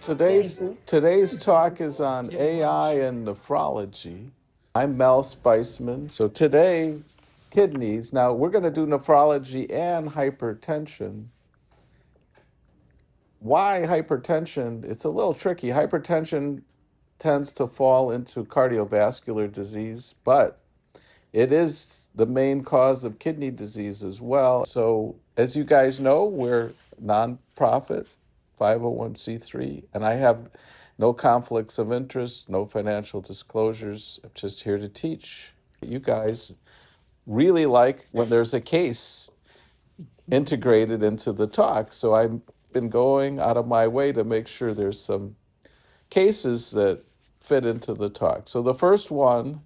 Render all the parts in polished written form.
Today's talk is on AI and nephrology. I'm Mel Speisman. So today, kidneys. Now we're going to do nephrology and hypertension. Why hypertension? It's a little tricky. Hypertension tends to fall into cardiovascular disease, but it is the main cause of kidney disease as well. So as you guys know, we're nonprofit, 501c3, and I have no conflicts of interest, no financial disclosures. I'm just here to teach. You guys really like when there's a case integrated into the talk. So I've been going out of my way to make sure there's some cases that fit into the talk. So the first one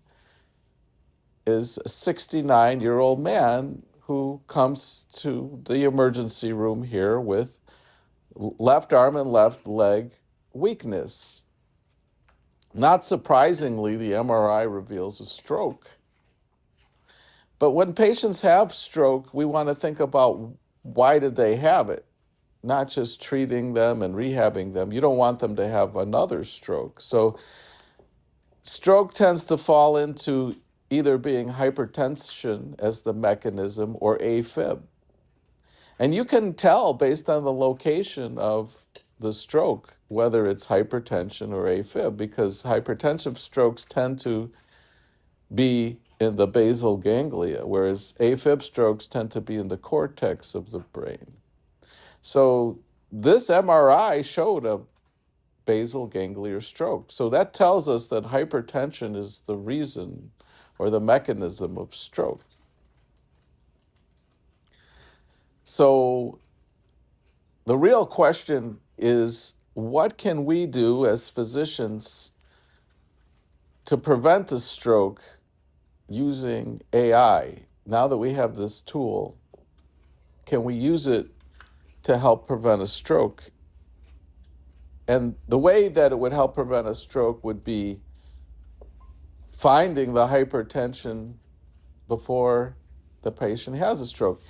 is a 69-year-old man who comes to the emergency room here with left arm and left leg weakness. Not surprisingly, the MRI reveals a stroke. But when patients have stroke, we want to think about why did they have it, not just treating them and rehabbing them. You don't want them to have another stroke. So stroke tends to fall into either being hypertension as the mechanism or AFib. And you can tell based on the location of the stroke whether it's hypertension or AFib, because hypertensive strokes tend to be in the basal ganglia, whereas AFib strokes tend to be in the cortex of the brain. So this MRI showed a basal ganglion stroke. So that tells us that hypertension is the reason or the mechanism of stroke. So the real question is, what can we do as physicians to prevent a stroke using AI? Now that we have this tool, can we use it to help prevent a stroke? And the way that it would help prevent a stroke would be finding the hypertension before the patient has a stroke.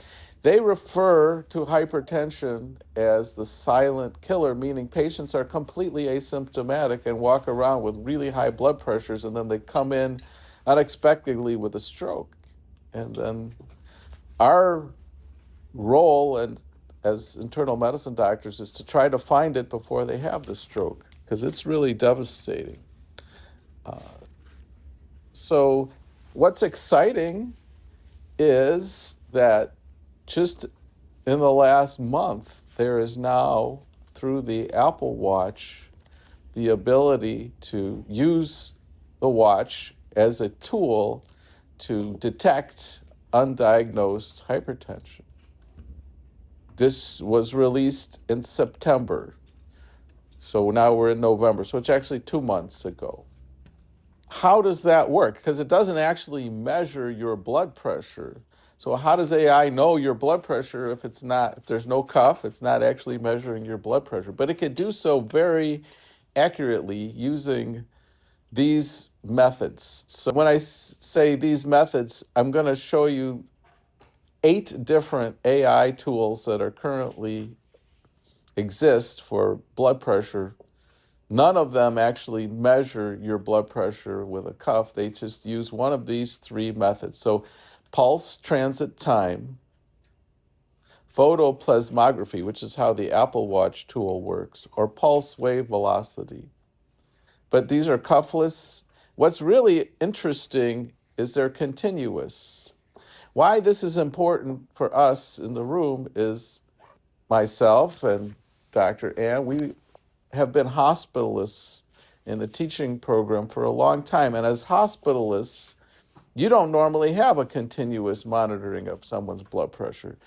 They refer to hypertension as the silent killer, meaning patients are completely asymptomatic and walk around with really high blood pressures, and then they come in unexpectedly with a stroke. And then our role and as internal medicine doctors is to try to find it before they have the stroke, because it's really devastating. So what's exciting is that just in the last month, there is now, through the Apple Watch, the ability to use the watch as a tool to detect undiagnosed hypertension. This was released in September. So now we're in November. So it's actually 2 months ago. How does that work? Because it doesn't actually measure your blood pressure. So how does AI know your blood pressure if there's no cuff, it's not actually measuring your blood pressure? But it can do so very accurately using these methods. So when I say these methods, I'm going to show you 8 different AI tools that are currently exist for blood pressure. None of them actually measure your blood pressure with a cuff. They just use one of these 3 methods. So pulse transit time, photoplasmography, which is how the Apple Watch tool works, or pulse wave velocity. But these are cuffless. What's really interesting is they're continuous. Why this is important for us in the room is myself and Dr. Ann, we have been hospitalists in the teaching program for a long time. And as hospitalists, you don't normally have a continuous monitoring of someone's blood pressure.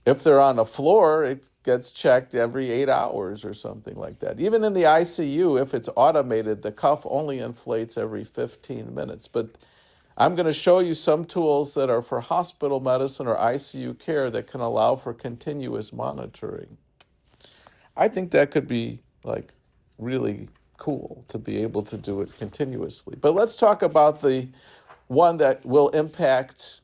If they're on the floor, it gets checked every 8 hours or something like that. Even in the ICU, if it's automated, the cuff only inflates every 15 minutes. But I'm going to show you some tools that are for hospital medicine or ICU care that can allow for continuous monitoring. I think that could be really cool to be able to do it continuously. But let's talk about the one that will impact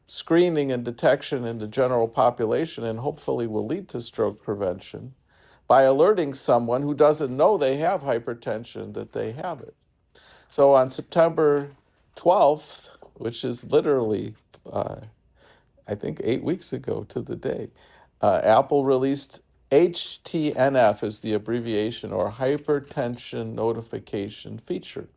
screening and detection in the general population and hopefully will lead to stroke prevention. by alerting someone who doesn't know they have hypertension that they have it. So on September 12th, which is literally, I think 8 weeks ago to the day, Apple released HTNF is the abbreviation, or hypertension notification feature.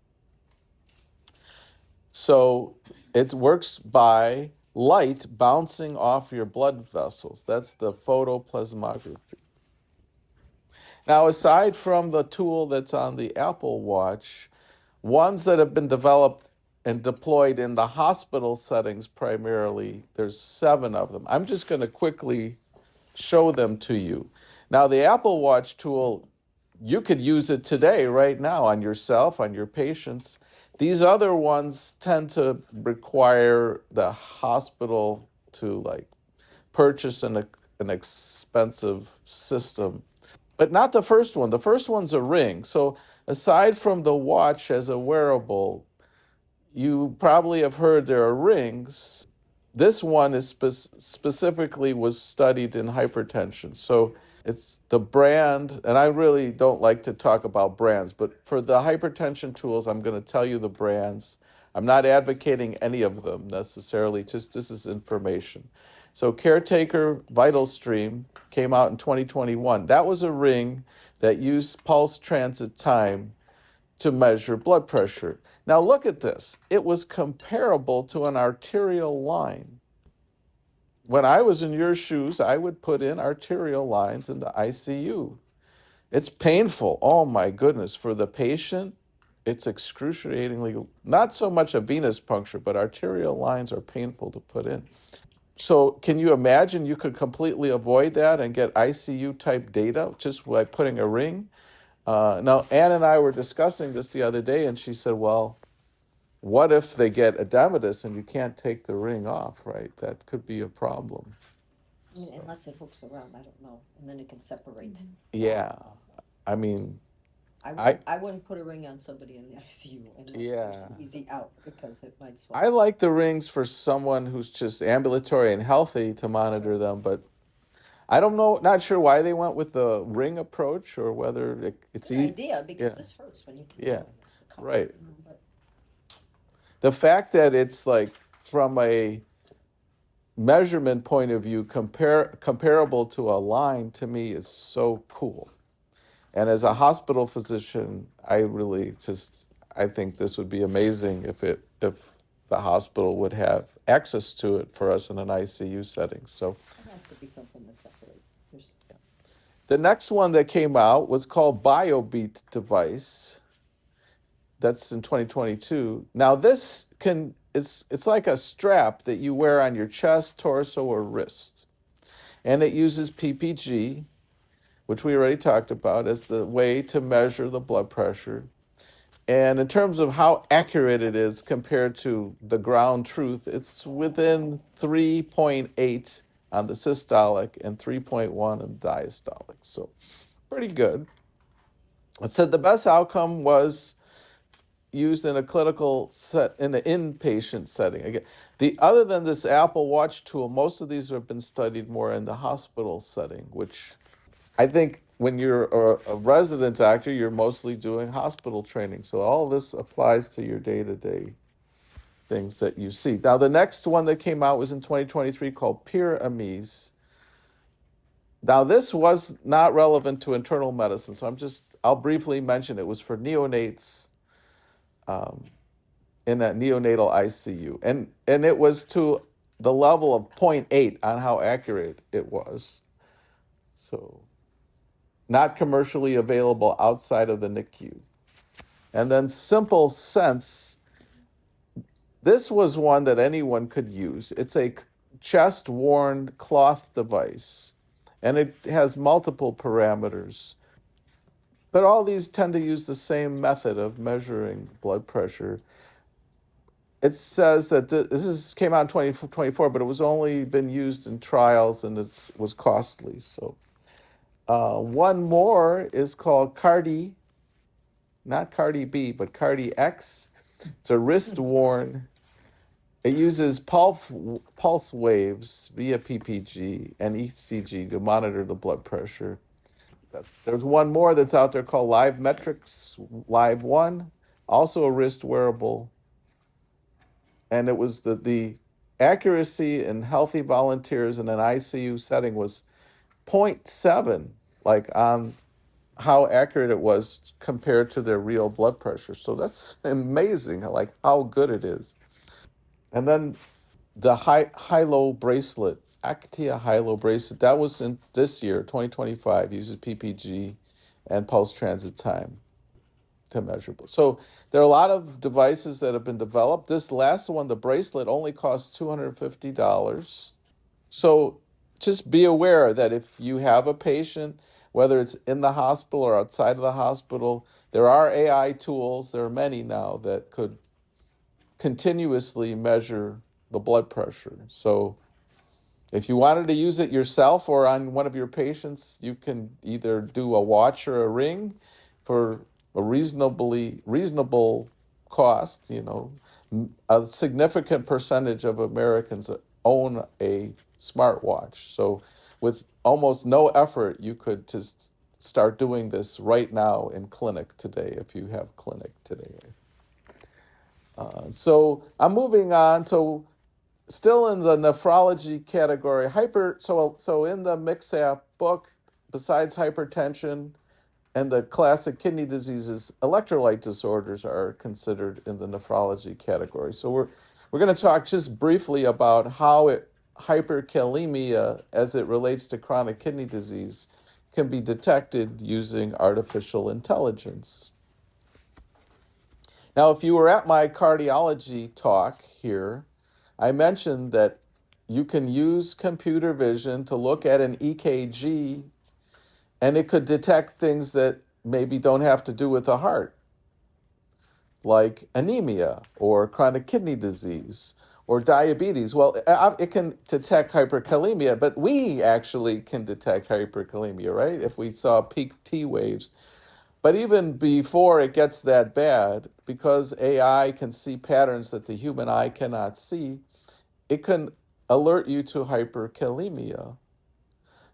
So it works by light bouncing off your blood vessels. That's the photoplasmography. Now, aside from the tool that's on the Apple Watch, ones that have been developed and deployed in the hospital settings primarily, there's 7 of them. I'm just going to quickly show them to you. Now, the Apple Watch tool, you could use it today, right now, on yourself, on your patients. These other ones tend to require the hospital to purchase an expensive system. But not the first one. The first one's a ring. So aside from the watch as a wearable, you probably have heard there are rings. This one is specifically was studied in hypertension. So it's the brand, and I really don't like to talk about brands, but for the hypertension tools, I'm going to tell you the brands. I'm not advocating any of them necessarily, just this is information. So Caretaker Vital Stream came out in 2021. That was a ring that used pulse transit time to measure blood pressure. Now look at this. It was comparable to an arterial line. When I was in your shoes, I would put in arterial lines in the ICU. It's painful. Oh my goodness. For the patient, it's excruciatingly, not so much a venous puncture, but arterial lines are painful to put in. So can you imagine you could completely avoid that and get ICU type data just by putting a ring? Now, Ann and I were discussing this the other day, and she said, well, what if they get edematous and you can't take the ring off, right? That could be a problem. I mean, unless it hooks around, I don't know, and then it can separate. Yeah. I mean, I wouldn't put a ring on somebody in the ICU unless there's an yeah. easy out because it might swell. I like the rings for someone who's just ambulatory and healthy to monitor them, but I don't know, not sure why they went with the ring approach or whether it's Good idea, because Yeah. this hurts when you can Yeah. this the color, Right. but The fact that it's from a measurement point of view comparable to a line to me is so cool. And as a hospital physician, I think this would be amazing if the hospital would have access to it for us in an ICU setting. So it has to be something that separates. the next one that came out was called BioBeat device. That's in 2022. Now it's like a strap that you wear on your chest, torso, or wrist. And it uses PPG, which we already talked about, as the way to measure the blood pressure. And in terms of how accurate it is compared to the ground truth, it's within 3.8 on the systolic and 3.1 on the diastolic. So pretty good. It said the best outcome was used in a clinical set in an inpatient setting. Again, other than this Apple Watch tool, most of these have been studied more in the hospital setting, which I think when you're a resident doctor, you're mostly doing hospital training. So all this applies to your day-to-day things that you see. Now, the next one that came out was in 2023 called Pyramise. Now, this was not relevant to internal medicine, so I'll briefly mention it was for neonates in that neonatal ICU. And it was to the level of 0.8 on how accurate it was. So not commercially available outside of the NICU. And then Simple Sense, this was one that anyone could use. It's a chest-worn cloth device, and it has multiple parameters. But all these tend to use the same method of measuring blood pressure. It says that came out in 2024, but it was only been used in trials and it was costly. So one more is called Cardi, not Cardi B, but Cardi X. It's a wrist worn. It uses pulse waves via PPG and ECG to monitor the blood pressure. There's one more that's out there called Live Metrics Live One, also a wrist wearable, and it was the accuracy in healthy volunteers in an ICU setting was zero point 0.7, like on how accurate it was compared to their real blood pressure. So that's amazing, like how good it is. And then the high-low bracelet, Actia high-low bracelet, that was in this year, 2025, uses PPG and pulse transit time to measure. So there are a lot of devices that have been developed. This last one, the bracelet, only costs $250. So just be aware that if you have a patient, whether it's in the hospital or outside of the hospital, there are AI tools, there are many now, that could continuously measure the blood pressure. So if you wanted to use it yourself or on one of your patients, you can either do a watch or a ring for a reasonable cost. A significant percentage of Americans own a smartwatch. So with almost no effort, you could just start doing this right now in clinic today, if you have clinic today. So I'm moving on. So still in the nephrology category, so in the MixApp book, besides hypertension and the classic kidney diseases, electrolyte disorders are considered in the nephrology category. So we're going to talk just briefly about how hyperkalemia, as it relates to chronic kidney disease, can be detected using artificial intelligence. Now, if you were at my cardiology talk here, I mentioned that you can use computer vision to look at an EKG, and it could detect things that maybe don't have to do with the heart, like anemia or chronic kidney disease or diabetes. Well, it can detect hyperkalemia, but we actually can detect hyperkalemia, right? If we saw peak T waves. But even before it gets that bad, because AI can see patterns that the human eye cannot see, it can alert you to hyperkalemia.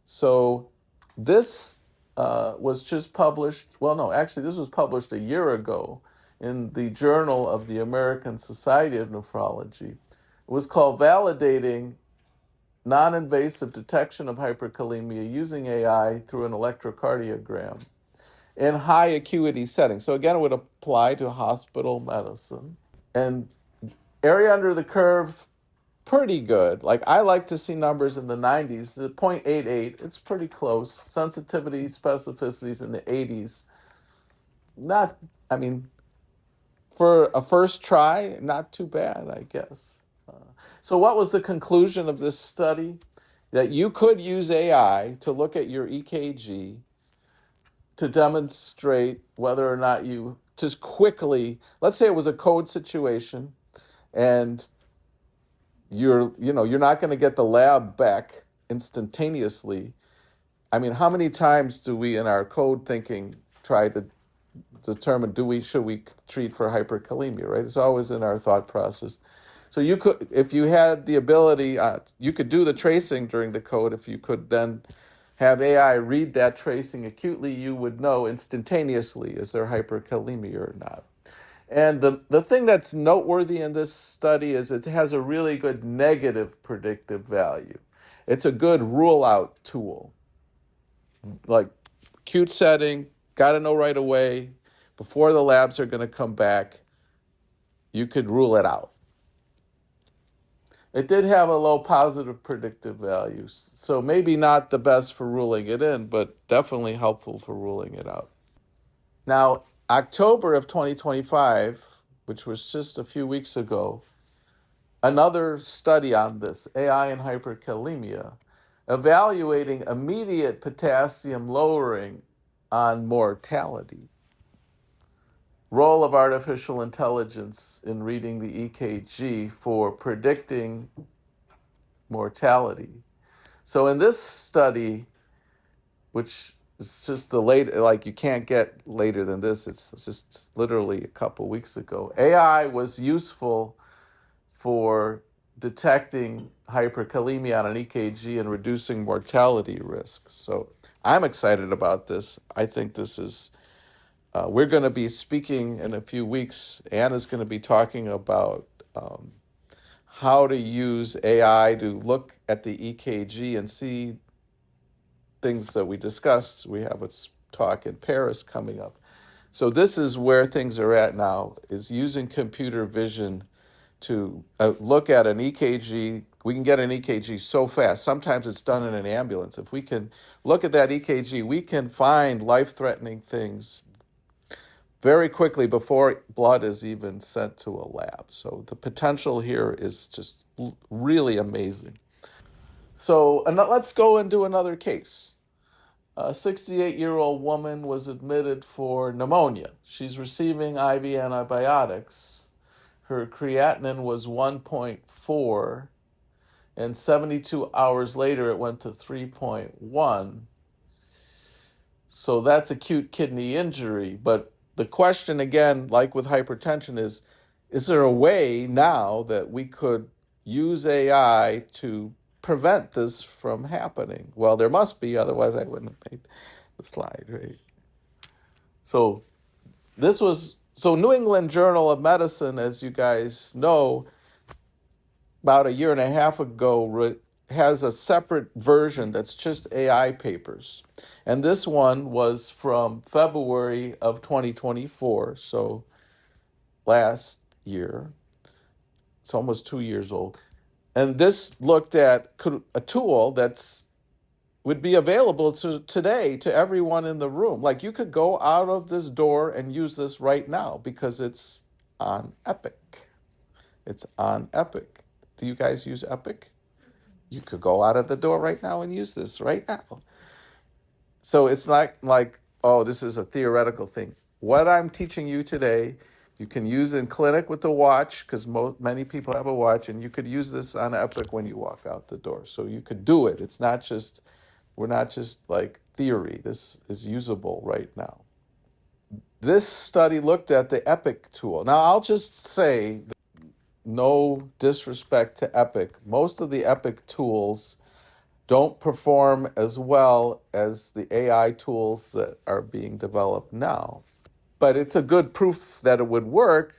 So this was just published, well, no, actually, this was published a year ago in the Journal of the American Society of Nephrology. It was called Validating Non-Invasive Detection of Hyperkalemia Using AI Through an Electrocardiogram in high acuity settings. So again, it would apply to hospital medicine. And area under the curve, pretty good. Like, I like to see numbers in the 90s, 0.88. It's pretty close. Sensitivity, specificities in the 80s. Not, I mean, for a first try, not too bad, I guess. So what was the conclusion of this study? That you could use AI to look at your EKG to demonstrate whether or not you just quickly, let's say it was a code situation, and you're not going to get the lab back instantaneously. I mean, how many times do we in our code thinking try to determine should we treat for hyperkalemia, right? It's always in our thought process. So you could, if you had the ability, you could do the tracing during the code. If you could then have AI read that tracing acutely, you would know instantaneously, is there hyperkalemia or not? And the thing that's noteworthy in this study is it has a really good negative predictive value. It's a good rule out tool. Like, acute setting, got to know right away, before the labs are going to come back, you could rule it out. It did have a low positive predictive value, so maybe not the best for ruling it in, but definitely helpful for ruling it out. Now, October of 2025, which was just a few weeks ago, another study on this, AI and hyperkalemia, evaluating immediate potassium lowering on mortality. Role of artificial intelligence in reading the EKG for predicting mortality. So in this study, which is just the late, like, you can't get later than this, it's just literally a couple weeks ago, AI was useful for detecting hyperkalemia on an EKG and reducing mortality risks. So I'm excited about this. I think this is, we're going to be speaking in a few weeks. Anna's going to be talking about how to use AI to look at the EKG and see things that we discussed. We have a talk in Paris coming up. So this is where things are at now, is using computer vision to look at an EKG. We can get an EKG so fast. Sometimes it's done in an ambulance. If we can look at that EKG, we can find life-threatening things very quickly before blood is even sent to a lab. So the potential here is just really amazing. So let's go and do another case. A 68-year-old woman was admitted for pneumonia. She's receiving IV antibiotics. Her creatinine was 1.4, and 72 hours later it went to 3.1. So that's acute kidney injury. But the question again, like with hypertension, is there a way now that we could use AI to prevent this from happening? Well, there must be, otherwise I wouldn't have made the slide, right? So New England Journal of Medicine, as you guys know, about a year and a half ago, has a separate version that's just AI papers. And this one was from February of 2024, so last year. It's almost 2 years old. And this looked at a tool that's would be available today to everyone in the room. Like you could go out of this door and use this right now because it's on Epic. It's on Epic. Do you guys use Epic? You could go out of the door right now and use this right now. So it's not like, oh, this is a theoretical thing. What I'm teaching you today, you can use in clinic with the watch because many people have a watch, and you could use this on Epic when you walk out the door. So you could do it. It's not just, we're not just like theory. This is usable right now. This study looked at the Epic tool. Now, I'll just say, no disrespect to Epic, most of the Epic tools don't perform as well as the AI tools that are being developed now. But it's a good proof that it would work.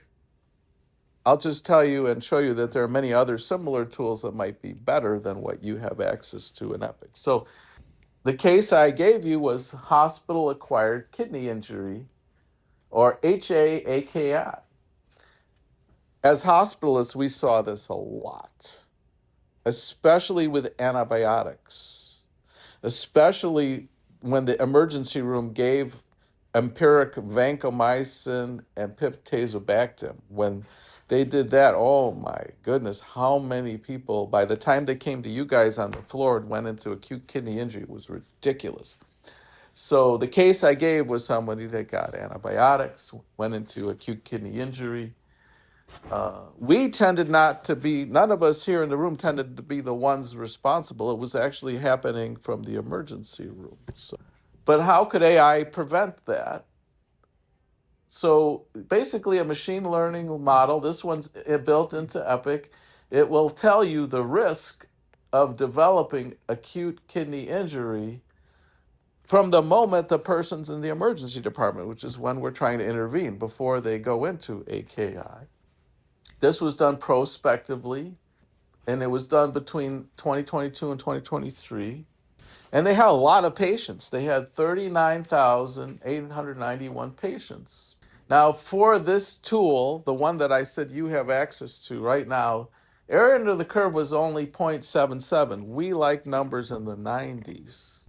I'll just tell you and show you that there are many other similar tools that might be better than what you have access to in Epic. So the case I gave you was hospital-acquired kidney injury, or HAAKI. As hospitalists, we saw this a lot, especially with antibiotics, especially when the emergency room gave empiric vancomycin and pip-tazobactam. When they did that, oh my goodness, how many people, by the time they came to you guys on the floor and went into acute kidney injury, it was ridiculous. So the case I gave was somebody that got antibiotics, went into acute kidney injury. We tended not to be, none of us here in the room tended to be the ones responsible. It was actually happening from the emergency room. But how could AI prevent that? So basically a machine learning model, this one's built into Epic, it will tell you the risk of developing acute kidney injury from the moment the person's in the emergency department, which is when we're trying to intervene before they go into AKI. This was done prospectively, and it was done between 2022 and 2023. And they had a lot of patients. They had 39,891 patients. Now, for this tool, the one that I said you have access to right now, area under the curve was only 0.77. We like numbers in the 90s.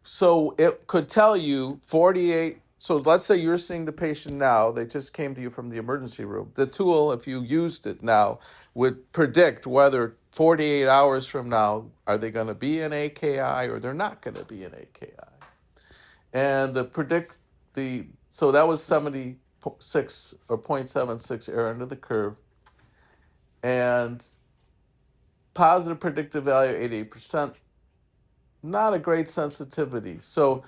So it could tell you 48. So let's say you're seeing the patient now. They just came to you from the emergency room. The tool, if you used it now, would predict whether 48 hours from now, are they going to be in AKI or they're not going to be in AKI. And so that was 76 or 0.76 area under the curve. And positive predictive value, 88%. Not a great sensitivity. So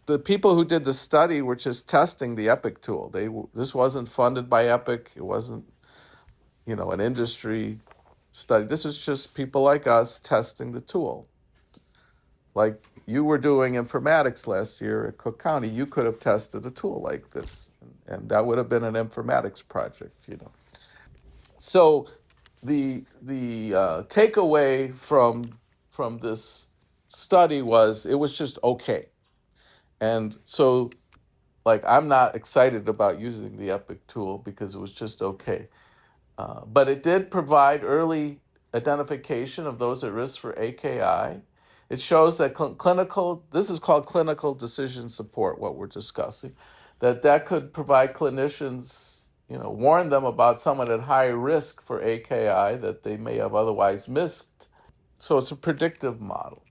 the people who did the study were just testing the Epic tool. This wasn't funded by Epic. It wasn't, an industry study. This is just people like us testing the tool. like you were doing informatics last year at Cook County, you could have tested a tool like this, and that would have been an informatics project. So the takeaway from this study was it was just okay, and so like I'm not excited about using the Epic tool because it was just okay. But it did provide early identification of those at risk for AKI. It shows that this is called clinical decision support, what we're discussing, that could provide clinicians, warn them about someone at high risk for AKI that they may have otherwise missed. So it's a predictive model.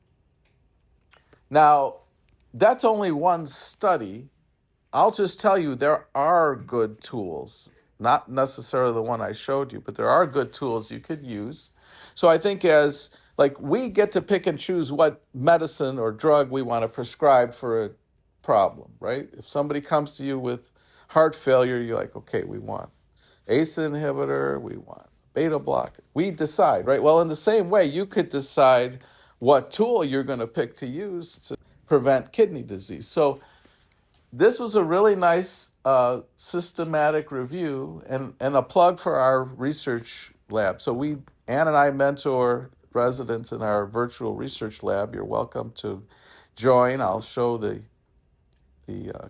Now, that's only one study. I'll just tell you there are good tools, not necessarily the one I showed you, but there are good tools you could use. So I think as like we get to pick and choose what medicine or drug we want to prescribe for a problem, right? If somebody comes to you with heart failure, you're like, okay, we want ACE inhibitor, we want beta blocker. We decide, right? Well, in the same way, you could decide what tool you're going to pick to use to prevent kidney disease. So this was a really nice systematic review and a plug for our research lab. So Ann and I mentor residents in our virtual research lab. You're welcome to join. I'll show the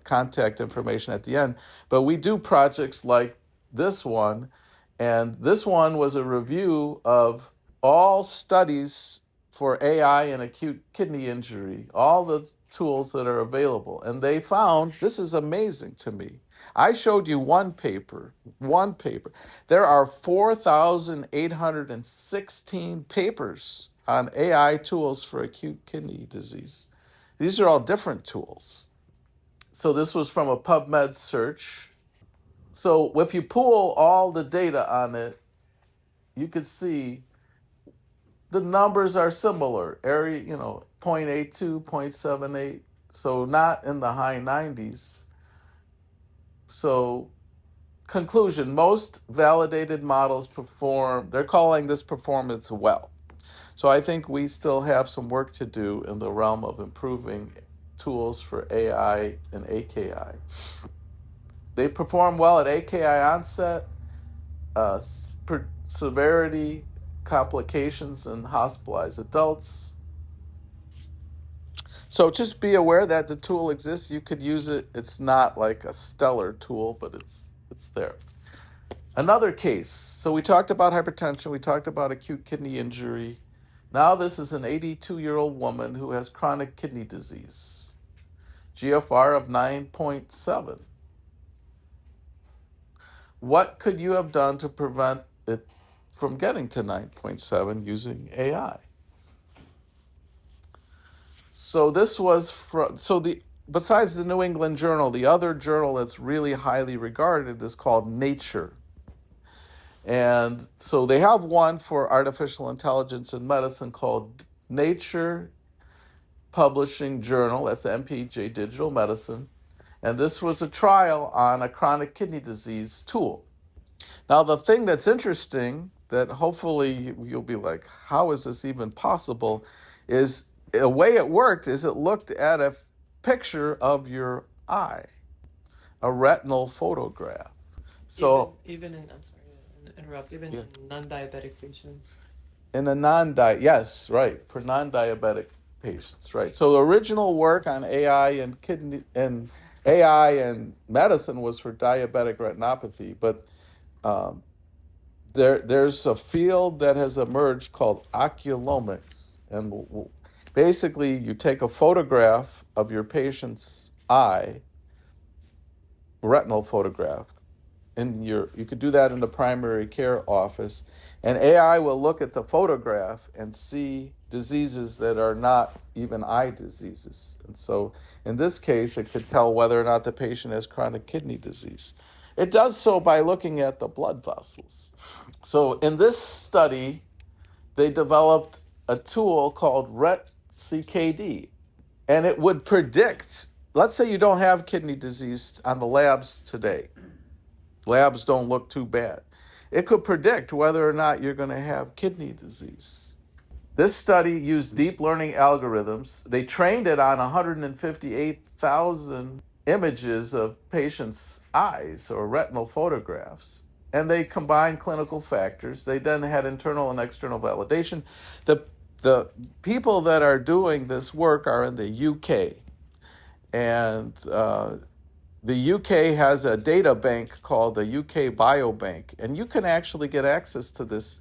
contact information at the end. But we do projects like this one, and this one was a review of all studies for AI and acute kidney injury, all the tools that are available. And they found, this is amazing to me. I showed you one paper. There are 4,816 papers on AI tools for acute kidney disease. These are all different tools. So this was from a PubMed search. So if you pool all the data on it, you could see the numbers are similar. Area, 0.82, 0.78, so not in the high 90s. So conclusion, most validated models they're calling this performance well. So I think we still have some work to do in the realm of improving tools for AI and AKI. They perform well at AKI onset, severity, complications in hospitalized adults. So just be aware that the tool exists. You could use it. It's not like a stellar tool, but it's there. Another case. So we talked about hypertension. We talked about acute kidney injury. Now this is an 82-year-old woman who has chronic kidney disease. GFR of 9.7. What could you have done to prevent it from getting to 9.7 using AI? So this was besides the New England Journal, the other journal that's really highly regarded is called Nature. And so they have one for artificial intelligence in medicine called Nature Publishing Journal. That's MPJ Digital Medicine. And this was a trial on a chronic kidney disease tool. Now, the thing that's interesting that hopefully you'll be like, how is this even possible, is the way it worked is it looked at a picture of your eye, a retinal photograph. So even in, I'm sorry to interrupt, even in non-diabetic patients. In a yes, right, for non-diabetic patients, right. So the original work on AI and kidney and AI and medicine was for diabetic retinopathy, but there's a field that has emerged called oculomics, and basically you take a photograph of your patient's eye, retinal photograph, and you could do that in the primary care office, and AI will look at the photograph and see diseases that are not even eye diseases. And so in this case, it could tell whether or not the patient has chronic kidney disease. It does so by looking at the blood vessels. So in this study, they developed a tool called RET-CKD, and it would predict, let's say you don't have kidney disease on the labs today. Labs don't look too bad. It could predict whether or not you're going to have kidney disease. This study used deep learning algorithms. They trained it on 158,000 images of patients' eyes or retinal photographs. And they combined clinical factors. They then had internal and external validation. The people that are doing this work are in the UK. And the UK has a data bank called the UK Biobank. And you can actually get access to this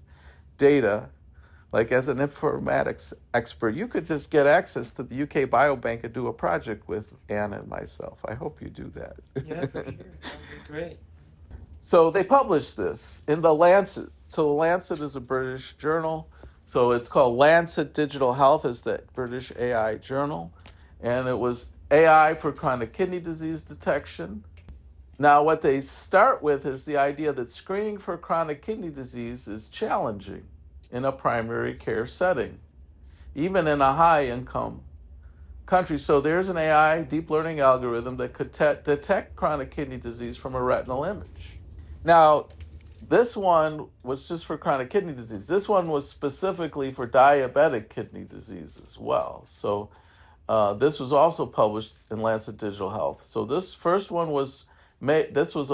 data. Like as an informatics expert, you could just get access to the UK Biobank and do a project with Anna and myself. I hope you do that. Yeah, for sure. That would be great. So they published this in the Lancet. So the Lancet is a British journal. So it's called Lancet Digital Health, is the British AI journal. And it was AI for chronic kidney disease detection. Now, what they start with is the idea that screening for chronic kidney disease is challenging in a primary care setting, even in a high-income country. So there's an AI deep learning algorithm that could detect chronic kidney disease from a retinal image. Now, this one was just for chronic kidney disease. This one was specifically for diabetic kidney disease as well. So this was also published in Lancet Digital Health. So this first one was this was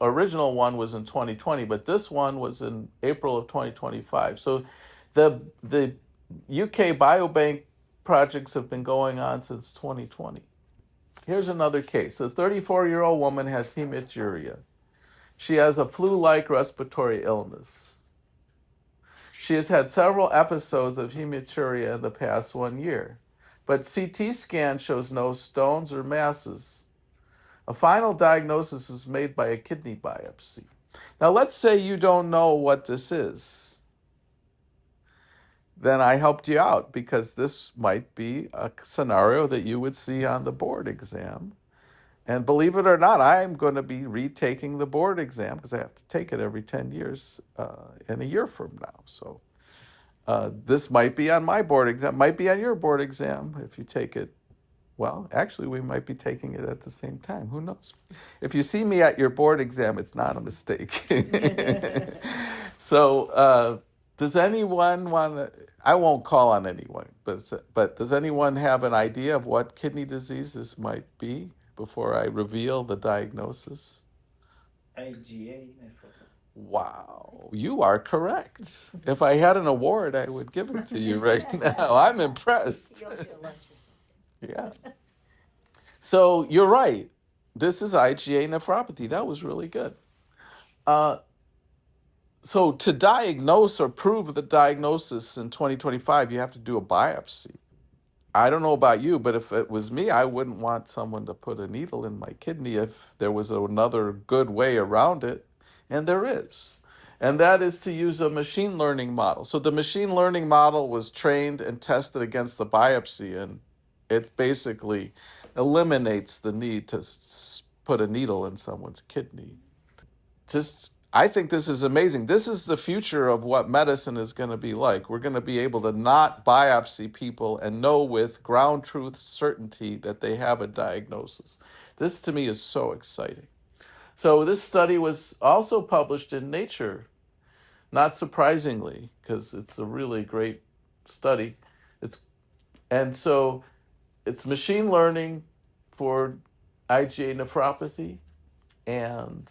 original one was in 2020, but this one was in April of 2025. So the UK Biobank projects have been going on since 2020. Here's another case. This 34-year-old woman has hematuria. She has a flu-like respiratory illness. She has had several episodes of hematuria in the past 1 year, but CT scan shows no stones or masses. A final diagnosis was made by a kidney biopsy. Now, let's say you don't know what this is. Then I helped you out because this might be a scenario that you would see on the board exam. And believe it or not, I'm going to be retaking the board exam because I have to take it every 10 years in a year from now. So this might be on my board exam, might be on your board exam if you take it. Well, actually, we might be taking it at the same time. Who knows? If you see me at your board exam, it's not a mistake. So does anyone want to, I won't call on anyone, but does anyone have an idea of what kidney disease this might be before I reveal the diagnosis? IgA nephropathy. Wow, you are correct. If I had an award, I would give it to you right now. I'm impressed. Yeah. So you're right. This is IgA nephropathy. That was really good. So to diagnose or prove the diagnosis in 2025, you have to do a biopsy. I don't know about you, but if it was me, I wouldn't want someone to put a needle in my kidney if there was another good way around it. And there is. And that is to use a machine learning model. So the machine learning model was trained and tested against the biopsy, and it basically eliminates the need to put a needle in someone's kidney. I think this is amazing. This is the future of what medicine is going to be like. We're going to be able to not biopsy people and know with ground truth certainty that they have a diagnosis. This to me is so exciting. So this study was also published in Nature, not surprisingly, because it's a really great study. It's machine learning for IgA nephropathy, and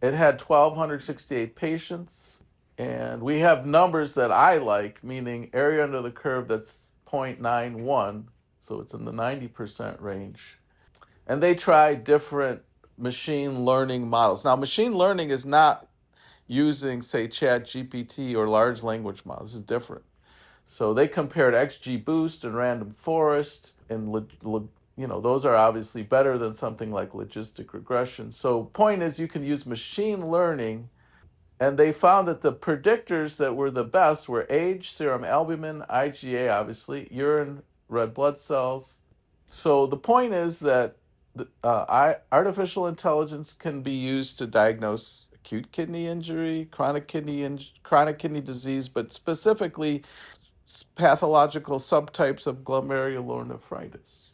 it had 1,268 patients. And we have numbers that I like, meaning area under the curve that's 0.91, so it's in the 90% range. And they tried different machine learning models. Now, machine learning is not using, say, ChatGPT or large language models. This is different. So they compared XGBoost and Random Forest, and those are obviously better than something like logistic regression. So point is, you can use machine learning, and they found that the predictors that were the best were age, serum albumin, IgA, obviously, urine, red blood cells. So the point is that artificial intelligence can be used to diagnose acute kidney injury, chronic kidney disease, but specifically pathological subtypes of glomerulonephritis.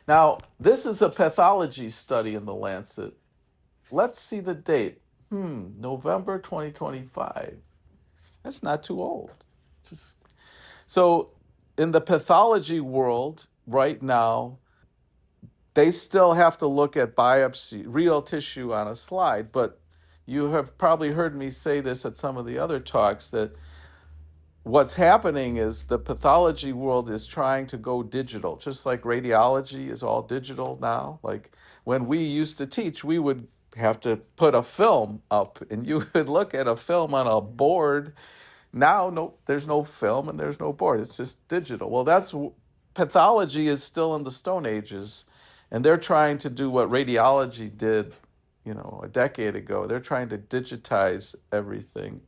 Now, this is a pathology study in the Lancet. Let's see the date. November 2025. That's not too old. So in the pathology world right now, they still have to look at biopsy, real tissue on a slide. But you have probably heard me say this at some of the other talks, that what's happening is the pathology world is trying to go digital, just like radiology is all digital now. Like when we used to teach, we would have to put a film up and you would look at a film on a board. Now, no, there's no film and there's no board. It's just digital. Well, pathology is still in the Stone Ages, and they're trying to do what radiology did, a decade ago. They're trying to digitize everything.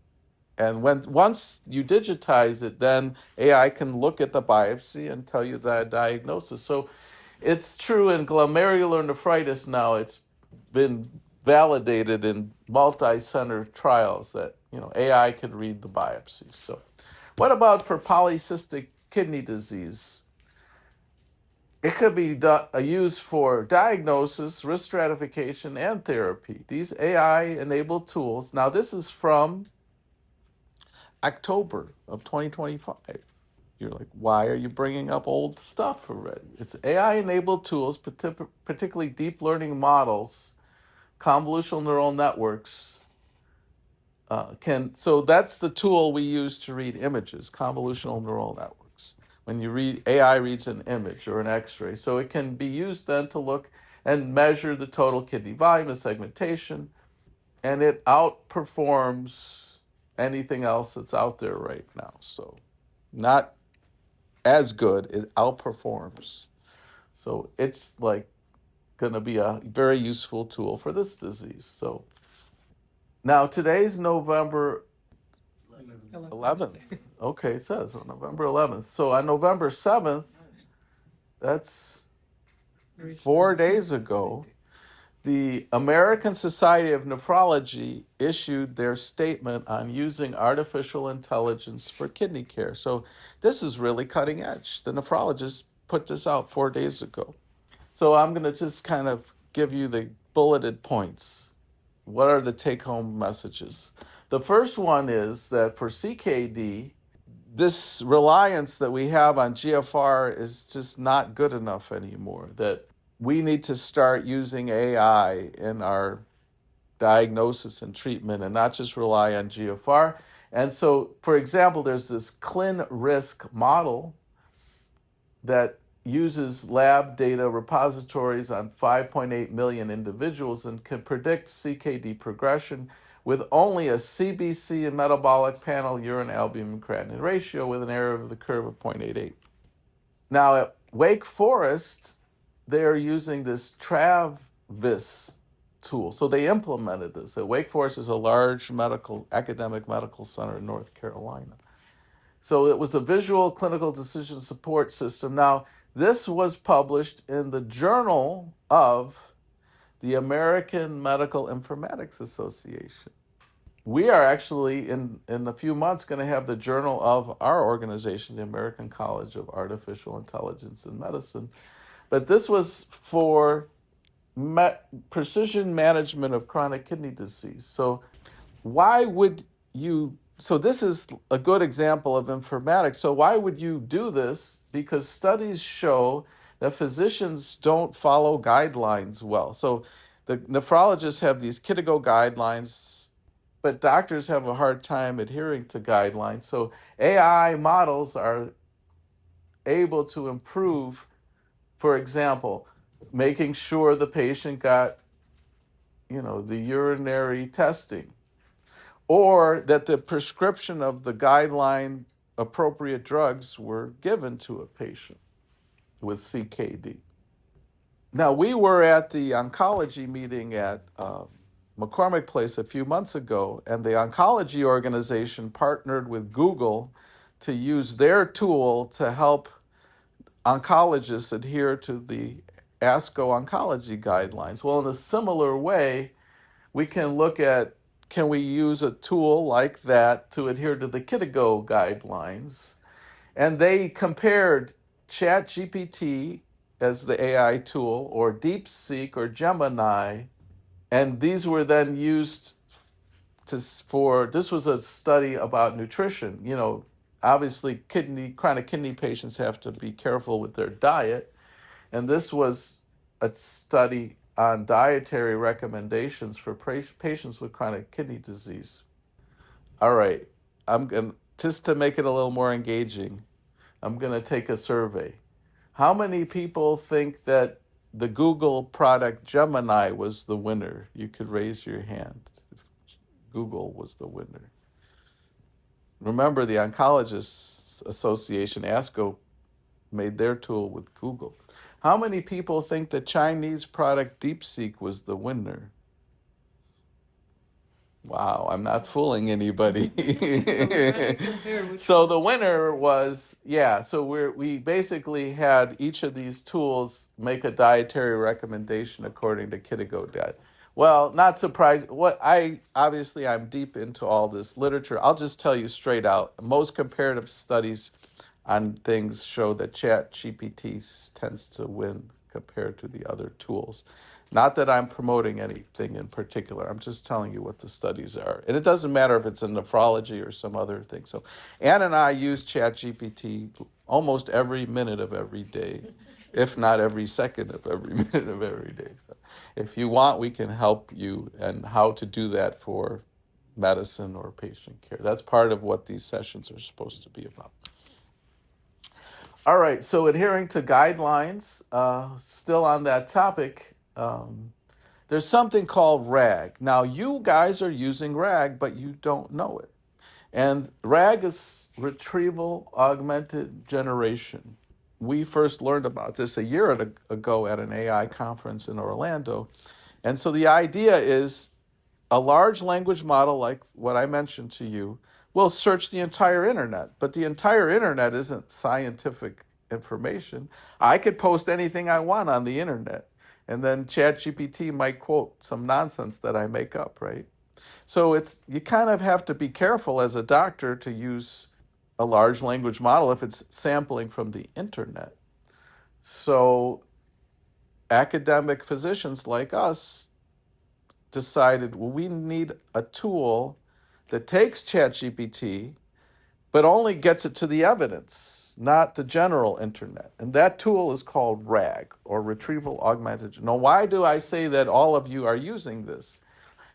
And once you digitize it, then AI can look at the biopsy and tell you the diagnosis. So it's true in glomerular nephritis now. It's been validated in multi-center trials that AI can read the biopsy. So what about for polycystic kidney disease? It could be used for diagnosis, risk stratification, and therapy. These AI-enabled tools. Now, this is from October of 2025. You're like, why are you bringing up old stuff already? It's AI-enabled tools, particularly deep learning models, convolutional neural networks, so that's the tool we use to read images, convolutional neural networks. When you read, AI reads an image or an x-ray. So it can be used then to look and measure the total kidney volume, the segmentation, and it outperforms anything else that's out there right now. So not as good, it outperforms. So it's like going to be a very useful tool for this disease. So now today's November 11th. Okay, it says on November 11th. So on November 7th, that's 4 days ago, the American Society of Nephrology issued their statement on using artificial intelligence for kidney care. So this is really cutting edge. The nephrologists put this out 4 days ago. So I'm going to just kind of give you the bulleted points. What are the take-home messages? The first one is that for CKD, this reliance that we have on GFR is just not good enough anymore, that we need to start using AI in our diagnosis and treatment and not just rely on GFR. And so, for example, there's this ClinRisk model that uses lab data repositories on 5.8 million individuals and can predict CKD progression with only a CBC and metabolic panel urine albumin creatinine ratio with an area of the curve of 0.88. Now at Wake Forest, they are using this TravVis tool. So they implemented this. Wake Forest is a large academic medical center in North Carolina. So it was a visual clinical decision support system. Now, this was published in the Journal of the American Medical Informatics Association. We are actually, in a few months, going to have the journal of our organization, the American College of Artificial Intelligence in Medicine. But this was for precision management of chronic kidney disease. So why would you... So this is a good example of informatics. So why would you do this? Because studies show that physicians don't follow guidelines well. So the nephrologists have these KDIGO guidelines, but doctors have a hard time adhering to guidelines. So AI models are able to improve, for example, making sure the patient got, the urinary testing, or that the prescription of the guideline appropriate drugs were given to a patient with CKD. Now, we were at the oncology meeting at McCormick Place a few months ago, and the oncology organization partnered with Google to use their tool to help oncologists adhere to the ASCO oncology guidelines. Well, in a similar way, we can look at, can we use a tool like that to adhere to the KDIGO guidelines? And they compared ChatGPT as the AI tool, or DeepSeek or Gemini, and these were then used this was a study about nutrition. obviously chronic kidney patients have to be careful with their diet. And this was a study on dietary recommendations for patients with chronic kidney disease. All right, I'm going just to make it a little more engaging, I'm going to take a survey. How many people think that the Google product Gemini was the winner? You could raise your hand if Google was the winner. Remember, the Oncologists Association, ASCO, made their tool with Google. How many people think the Chinese product DeepSeek was the winner? Wow, I'm not fooling anybody. So we're trying to compare which So one. the winner was, yeah, so we basically had each of these tools make a dietary recommendation according to Kiddigo diet. Well, not surprised. I'm deep into all this literature. I'll just tell you straight out. Most comparative studies on things show that ChatGPT tends to win compared to the other tools. Not that I'm promoting anything in particular. I'm just telling you what the studies are. And it doesn't matter if it's in nephrology or some other thing. So Ann and I use ChatGPT almost every minute of every day, if not every second of every minute of every day. So if you want, we can help you and how to do that for medicine or patient care. That's part of what these sessions are supposed to be about. All right, so adhering to guidelines, still on that topic, there's something called RAG. Now, you guys are using RAG, but you don't know it. And RAG is retrieval augmented generation. We first learned about this a year ago at an AI conference in Orlando. And so the idea is a large language model like what I mentioned to you will search the entire internet, but the entire internet isn't scientific information. I could post anything I want on the internet, and then ChatGPT might quote some nonsense that I make up, right? So you kind of have to be careful as a doctor to use a large language model if it's sampling from the internet. So academic physicians like us decided, well, we need a tool that takes ChatGPT, but only gets it to the evidence, not the general internet. And that tool is called RAG, or Retrieval Augmented. Now, why do I say that all of you are using this?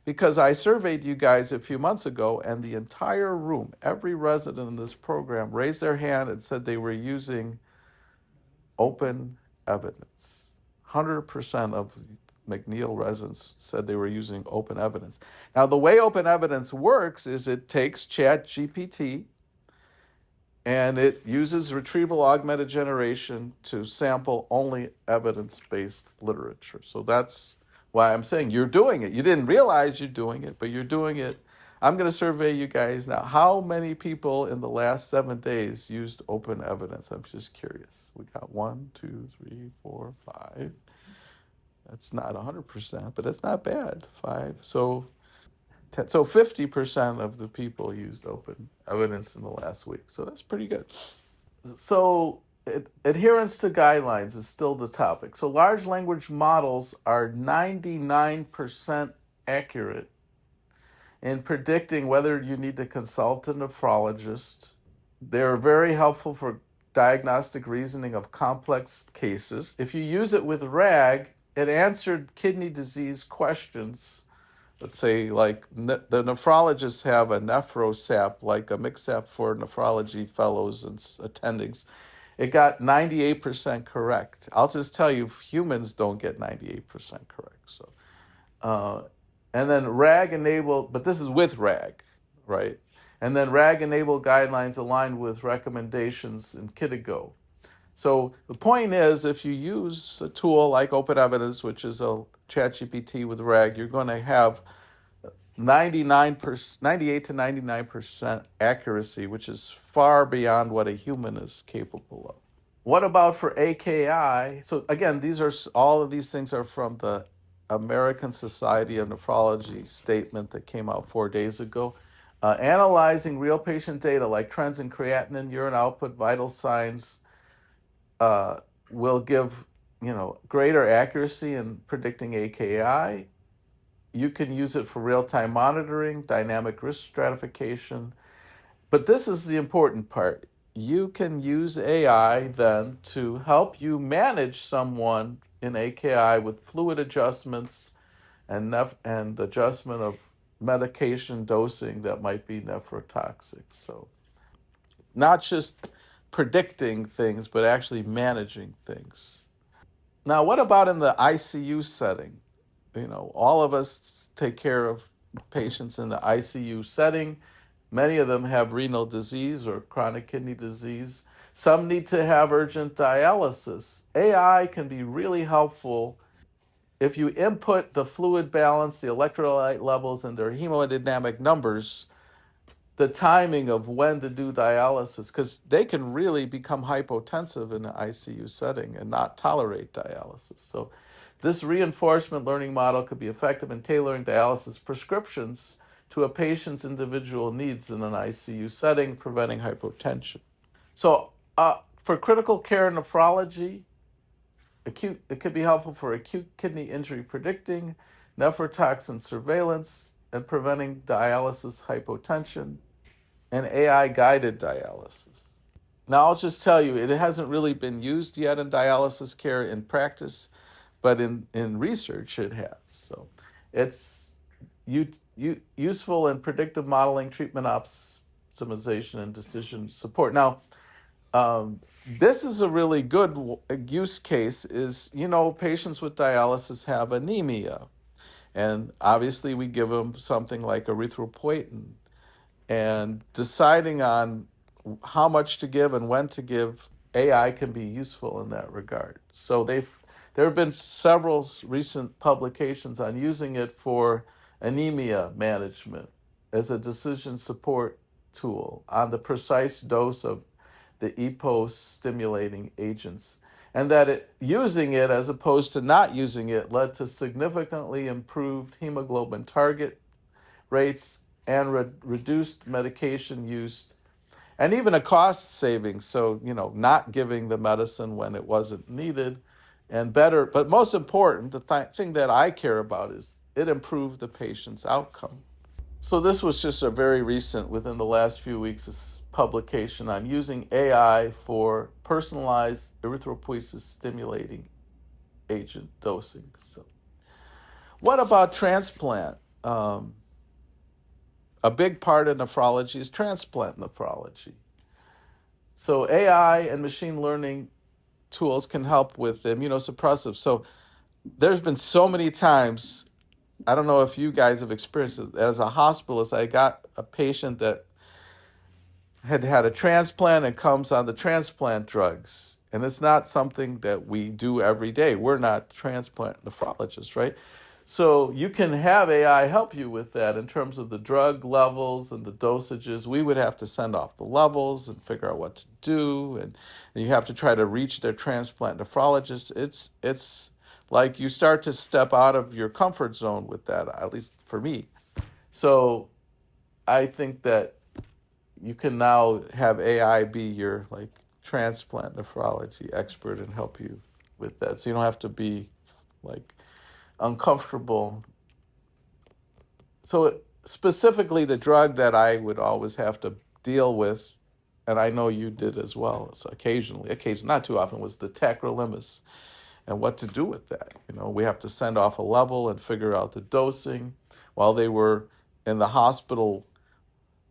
Because I surveyed you guys a few months ago, and the entire room, every resident in this program, raised their hand and said they were using open evidence. 100% of MacNeal residents said they were using open evidence. Now, the way open evidence works is it takes ChatGPT and it uses retrieval augmented generation to sample only evidence-based literature. So that's why I'm saying you're doing it. You didn't realize you're doing it, but you're doing it. I'm going to survey you guys now. How many people in the last 7 days used open evidence? I'm just curious. We got 1, 2, 3, 4, 5. That's not 100%, but that's not bad. 5. So 50% of the people used open evidence in the last week. So that's pretty good. So adherence to guidelines is still the topic. So large language models are 99% accurate in predicting whether you need to consult a nephrologist. They're very helpful for diagnostic reasoning of complex cases. If you use it with RAG, it answered kidney disease questions. Let's say, like, the nephrologists have a NephroSAP, like a MixSAP for nephrology fellows and attendings. It got 98% correct. I'll just tell you, humans don't get 98% correct. So, and then RAG enabled, but this is with RAG, right? And then RAG enabled guidelines aligned with recommendations in Kiddigo. So the point is, if you use a tool like Open Evidence, which is a ChatGPT with RAG, you're going to have 98 to 99% accuracy, which is far beyond what a human is capable of. What about for AKI? So again, all of these things are from the American Society of Nephrology statement that came out 4 days ago. Analyzing real patient data like trends in creatinine, urine output, vital signs will give greater accuracy in predicting AKI. You can use it for real-time monitoring, dynamic risk stratification, But this is the important part. You can use AI then to help you manage someone in AKI with fluid adjustments and adjustment of medication dosing that might be nephrotoxic. So not just predicting things, but actually managing things. Now, what about in the ICU setting? All of us take care of patients in the ICU setting. Many of them have renal disease or chronic kidney disease. Some need to have urgent dialysis. AI can be really helpful if you input the fluid balance, the electrolyte levels, and their hemodynamic numbers, the timing of when to do dialysis, because they can really become hypotensive in the ICU setting and not tolerate dialysis. So this reinforcement learning model could be effective in tailoring dialysis prescriptions to a patient's individual needs in an ICU setting, preventing hypotension. So for critical care nephrology, it could be helpful for acute kidney injury predicting, nephrotoxin surveillance, and preventing dialysis hypotension, and AI-guided dialysis. Now, I'll just tell you, it hasn't really been used yet in dialysis care in practice, but in research it has. So it's useful in predictive modeling, treatment optimization, and decision support. Now, this is a really good use case is, patients with dialysis have anemia. And obviously we give them something like erythropoietin. And deciding on how much to give and when to give, AI can be useful in that regard. So there have been several recent publications on using it for anemia management as a decision support tool on the precise dose of the EPO stimulating agents, and that using it as opposed to not using it led to significantly improved hemoglobin target rates and reduced medication use and even a cost savings. So, not giving the medicine when it wasn't needed and better. But most important, the thing that I care about is it improved the patient's outcome. So this was just a very recent, within the last few weeks, publication on using AI for personalized erythropoiesis stimulating agent dosing. So what about transplant? A big part of nephrology is transplant nephrology. So AI and machine learning tools can help with immunosuppressive. So there's been so many times, I don't know if you guys have experienced it, as a hospitalist, I got a patient that had a transplant and comes on the transplant drugs. And it's not something that we do every day. We're not transplant nephrologists, right? So you can have AI help you with that in terms of the drug levels and the dosages. We would have to send off the levels and figure out what to do. And you have to try to reach their transplant nephrologist. It's like you start to step out of your comfort zone with that, at least for me. So I think that you can now have AI be your transplant nephrology expert and help you with that. So you don't have to be uncomfortable. So specifically the drug that I would always have to deal with, and I know you did as well, so occasionally, not too often, was the tacrolimus and what to do with that. We have to send off a level and figure out the dosing while they were in the hospital.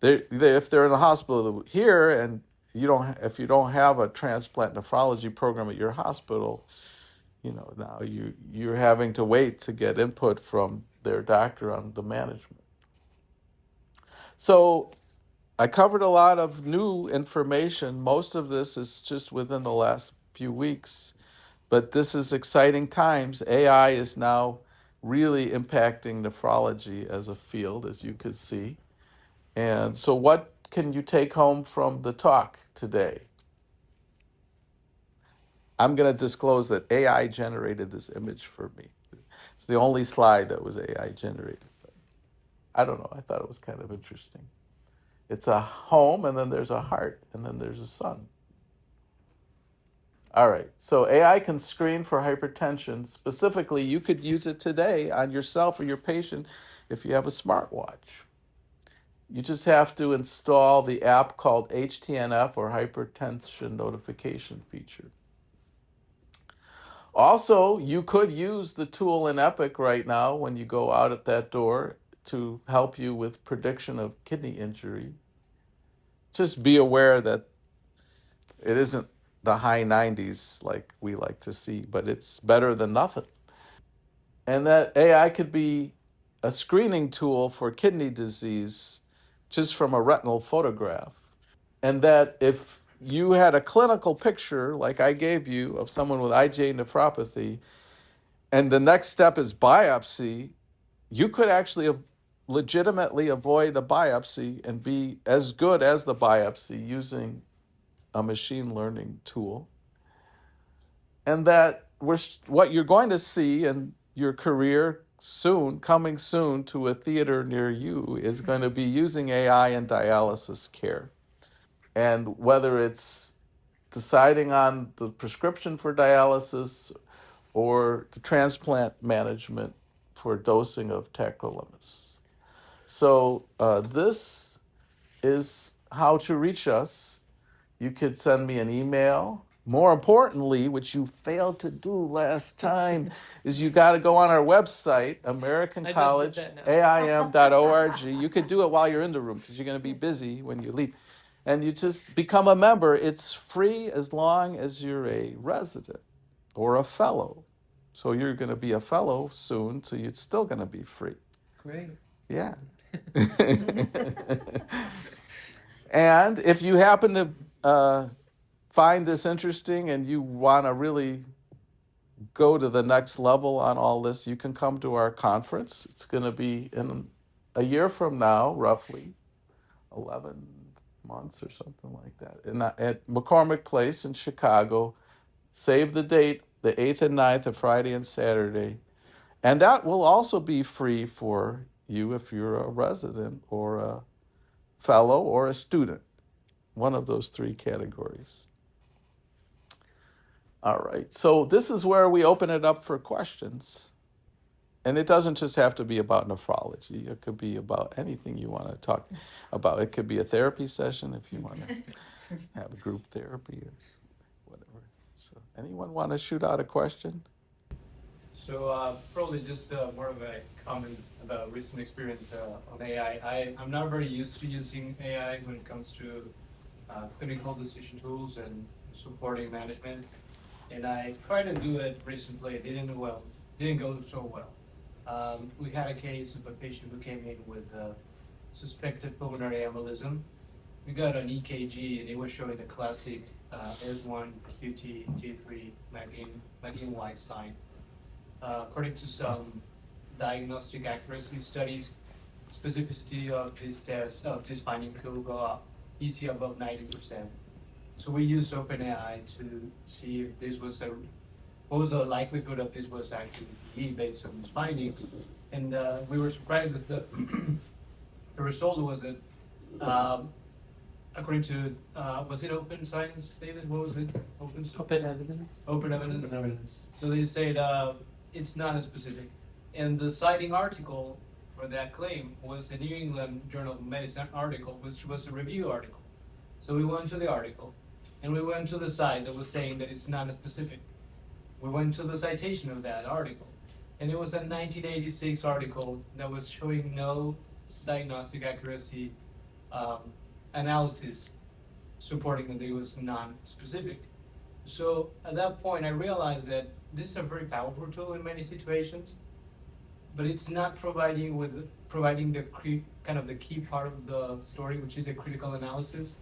If they're in the hospital here and if you don't have a transplant nephrology program at your hospital, now you're having to wait to get input from their doctor on the management. So I covered a lot of new information. Most of this is just within the last few weeks, but this is exciting times. AI is now really impacting nephrology as a field, as you could see. And so what can you take home from the talk today? I'm going to disclose that AI generated this image for me. It's the only slide that was AI generated. I don't know. I thought it was kind of interesting. It's a home, and then there's a heart, and then there's a sun. All right. So AI can screen for hypertension. Specifically, you could use it today on yourself or your patient if you have a smartwatch. You just have to install the app called HTNF, or Hypertension Notification Feature. Also, you could use the tool in Epic right now when you go out at that door to help you with prediction of kidney injury. Just be aware that it isn't the high 90s like we like to see, but it's better than nothing. And that AI could be a screening tool for kidney disease just from a retinal photograph. And that if you had a clinical picture like I gave you of someone with IgA nephropathy, and the next step is biopsy, you could actually legitimately avoid a biopsy and be as good as the biopsy using a machine learning tool. And that what you're going to see in your career soon, coming soon to a theater near you, is going to be using AI in dialysis care. And whether it's deciding on the prescription for dialysis or the transplant management for dosing of tacrolimus. So this is how to reach us. You could send me an email. More importantly, which you failed to do last time, is you got to go on our website, American I College, just did that now. AIM.org. You could do it while you're in the room because you're going to be busy when you leave. And you just become a member. It's free as long as you're a resident or a fellow. So you're going to be a fellow soon, so you're still going to be free. Great. Yeah. And if you happen to find this interesting and you want to really go to the next level on all this, you can come to our conference. It's going to be in a year from now, roughly 11 months or something like that, at McCormick Place in Chicago. Save the date, the 8th and 9th, of Friday and Saturday. And that will also be free for you if you're a resident or a fellow or a student, one of those three categories. All right, so this is where we open it up for questions. And it doesn't just have to be about nephrology. It could be about anything you want to talk about. It could be a therapy session if you want to have a group therapy or whatever. So anyone want to shoot out a question? So probably just more of a comment about recent experience on AI. I'm not very used to using AI when it comes to clinical decision tools and supporting management. And I tried to do it recently. It didn't go so well. We had a case of a patient who came in with suspected pulmonary embolism. We got an EKG and it was showing the classic S1 QT T3 MacNeal sign. According to some diagnostic accuracy studies, specificity of this test, of this finding could go up easy above 90%. So we used OpenAI to see if this was what was the likelihood of this was actually based on this finding. And we were surprised that the result was that according to, was it Open Science, David? What was it? Open Evidence. Open Evidence. So they said it's not as specific. And the citing article for that claim was a New England Journal of Medicine article, which was a review article. So we went to the article, and we went to the site that was saying that it's not as specific. We went to the citation of that article, and it was a 1986 article that was showing no diagnostic accuracy analysis supporting that it was non-specific. So at that point, I realized that this is a very powerful tool in many situations, but it's not providing the kind of the key part of the story, which is a critical analysis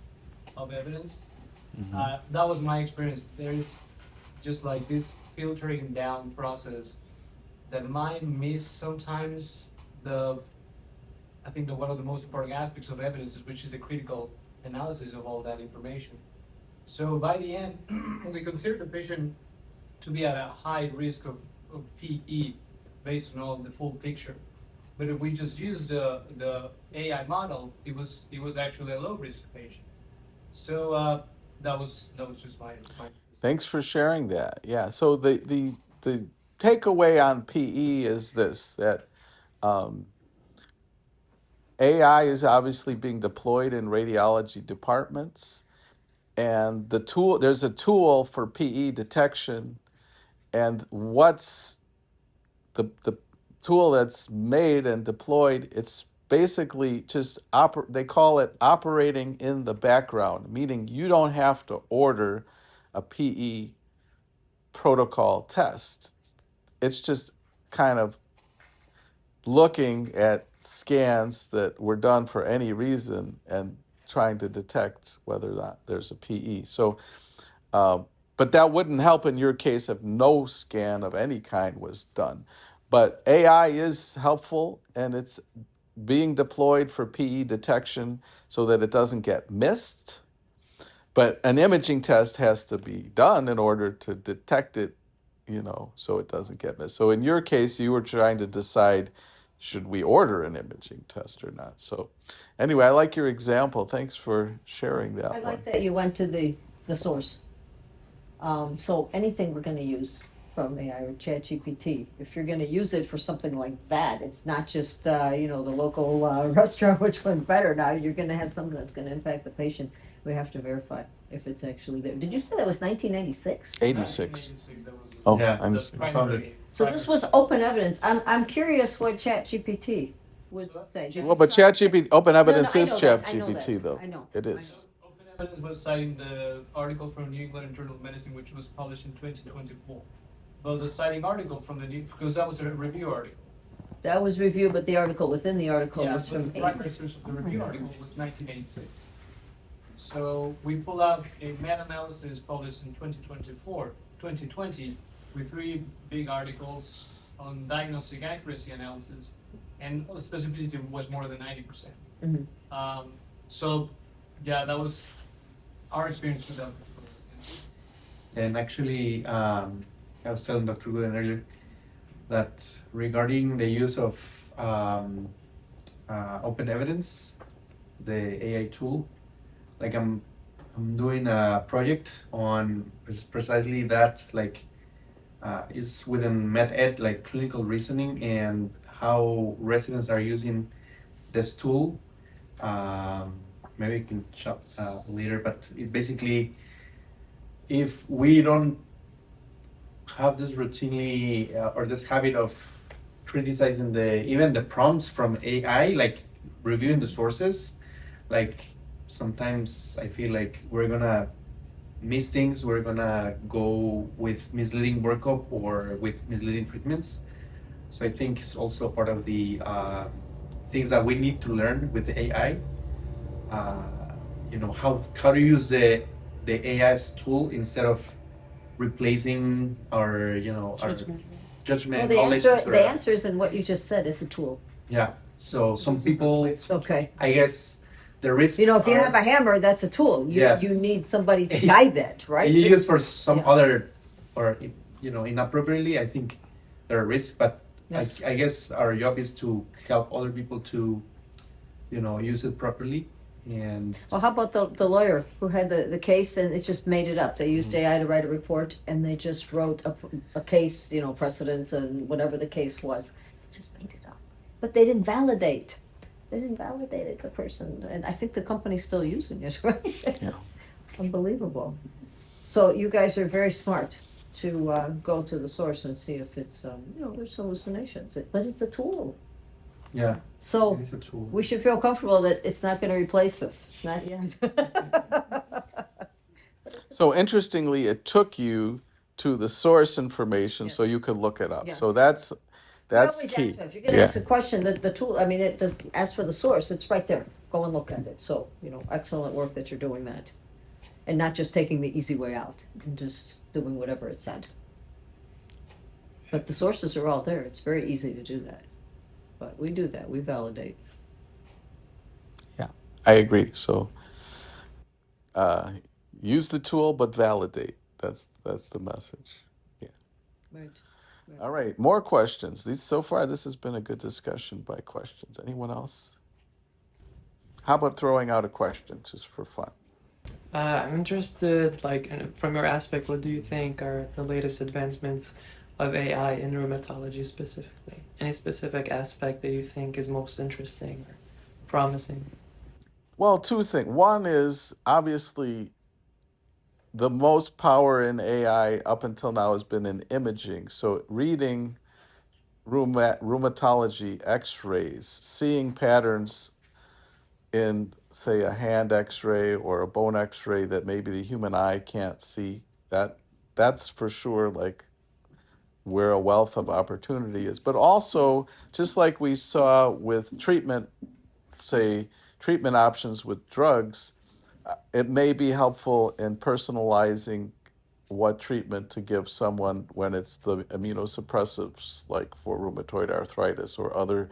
of evidence. That was my experience. There is just like this filtering down process that might miss sometimes I think one of the most important aspects of evidence, which is a critical analysis of all that information. So by the end, we consider the patient to be at a high risk of PE based on all the full picture. But if we just use the AI model, it was actually a low risk patient. So that was just my. Thanks for sharing that. Yeah. So the takeaway on PE is this: that AI is obviously being deployed in radiology departments, and there's a tool for PE detection, and what's the tool that's made and deployed, it's basically just they call it operating in the background, meaning you don't have to order a PE protocol test. It's just kind of looking at scans that were done for any reason and trying to detect whether or not there's a PE. So, but that wouldn't help in your case if no scan of any kind was done. But AI is helpful, and it's being deployed for PE detection so that it doesn't get missed. But an imaging test has to be done in order to detect it, so it doesn't get missed. So in your case, you were trying to decide, should we order an imaging test or not? So anyway, I like your example. Thanks for sharing that I one. like that you went to the source. So anything we're going to use from AI or ChatGPT, if you're going to use it for something like that, it's not just the local restaurant which went better. Now you're going to have something that's going to impact the patient. We have to verify if it's actually there. Did you say that was 1996? 86. 1986, that was Oh, Yeah, I'm the primary. So this was open evidence. I'm curious what ChatGPT would say. Did well, you but try- ChatGPT, open evidence I is know that. I know ChatGPT, that. though. I know. It is. Open Evidence was citing the article from New England Journal of Medicine, which was published in 2024. But the citing article from because that was a review article. That was reviewed, but the article within the article Yeah, was but from the primary source of the review article was 1986. So we pull out a meta-analysis published in 2020, with 3 big articles on diagnostic accuracy analysis, and the specificity was more than 90%. Mhm. So, yeah, that was our experience with that. And actually, I was telling Dr. Gooden earlier that regarding the use of open evidence, the AI tool, like I'm doing a project on precisely that, like is within MedEd, like clinical reasoning and how residents are using this tool. Maybe we can chat later, but it basically, if we don't have this routinely or this habit of criticizing even the prompts from AI, like reviewing the sources, like sometimes I feel like we're gonna miss things, we're gonna go with misleading workup or with misleading treatments. So I think it's also part of the things that we need to learn with the AI. How to use the AI's tool instead of replacing our judgment. Well, knowledge, the answer is in what you just said. It's a tool. Yeah. So some people, Okay. I guess, the risks. If you are, have a hammer, that's a tool. Yes. You need somebody to guide that, right? you Just- use for some yeah. other, or inappropriately, I think there are risks. But Yes. I guess our job is to help other people to, use it properly. And Well, how about the lawyer who had the case and it just made it up? They used AI to write a report and they just wrote a case, precedents and whatever the case was. They just made it up. But they didn't validate. They didn't validate it, the person. And I think the company's still using it, right? Yeah. Unbelievable. So you guys are very smart to go to the source and see if it's, there's hallucinations. But it's a tool. yeah, So it is a tool. we should feel comfortable that it's not going to replace us. Not yet. So interestingly, it took you to the source information so Yes. you could look it up. Yes. So that's We always key. ask them, if you're going to ask a question, the tool, ask for the source. It's right there. Go and look at it. So, excellent work that you're doing that. And not just taking the easy way out and just doing whatever it said. But the sources are all there. It's very easy to do that. But we do that. We validate. Yeah, I agree. So use the tool, but validate. That's the message. Yeah. Right. All right, more questions. This has been a good discussion by questions. Anyone else? How about throwing out a question just for fun? I'm interested, from your aspect, what do you think are the latest advancements of AI in rheumatology specifically? Any specific aspect that you think is most interesting? promising? Well, two things. One is obviously the most power in AI up until now has been in imaging. So reading rheumatology x-rays, seeing patterns in, say, a hand x-ray or a bone x-ray that maybe the human eye can't see, that's for sure like where a wealth of opportunity is. But also, just like we saw with treatment, say, treatment options with drugs, it may be helpful in personalizing what treatment to give someone when it's the immunosuppressives, like for rheumatoid arthritis or other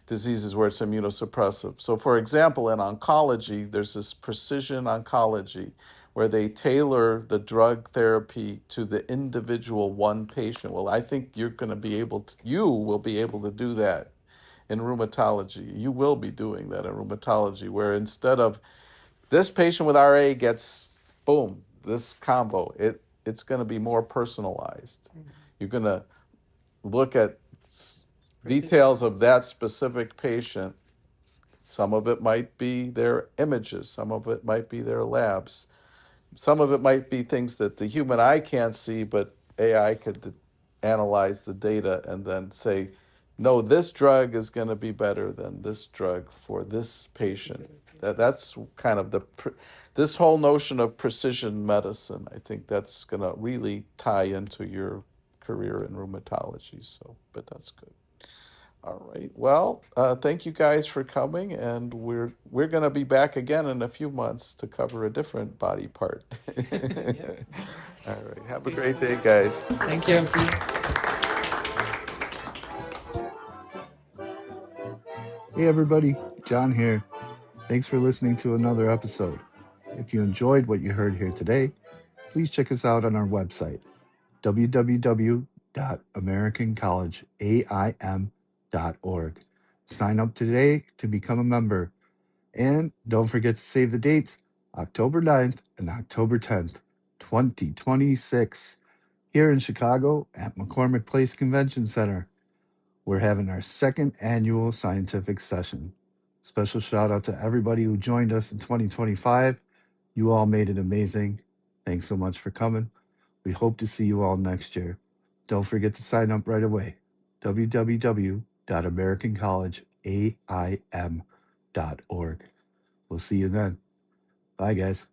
diseases where it's immunosuppressive. So, for example, in oncology, there's this precision oncology where they tailor the drug therapy to the individual one patient. Well, I think you will be able to do that in rheumatology. You will be doing that in rheumatology, where instead of this patient with RA gets, boom, this combo, it's going to be more personalized. You're going to look at details of that specific patient. Some of it might be their images, some of it might be their labs, some of it might be things that the human eye can't see, but AI could analyze the data and then say, no, this drug is going to be better than this drug for this patient. That's kind of this whole notion of precision medicine. I think that's going to really tie into your career in rheumatology. So, but that's good. All right. Well, thank you guys for coming, and we're going to be back again in a few months to cover a different body part. All right. Have a great day, guys. Thank you. Hey everybody, John here. Thanks for listening to another episode. If you enjoyed what you heard here today, please check us out on our website, www.americancollegeaim.org. Sign up today to become a member. And don't forget to save the dates, October 9th and October 10th, 2026, here in Chicago at McCormick Place Convention Center. We're having our second annual scientific session. Special shout out to everybody who joined us in 2025. You all made it amazing. Thanks so much for coming. We hope to see you all next year. Don't forget to sign up right away. www.americancollegeaim.org. We'll see you then. Bye, guys.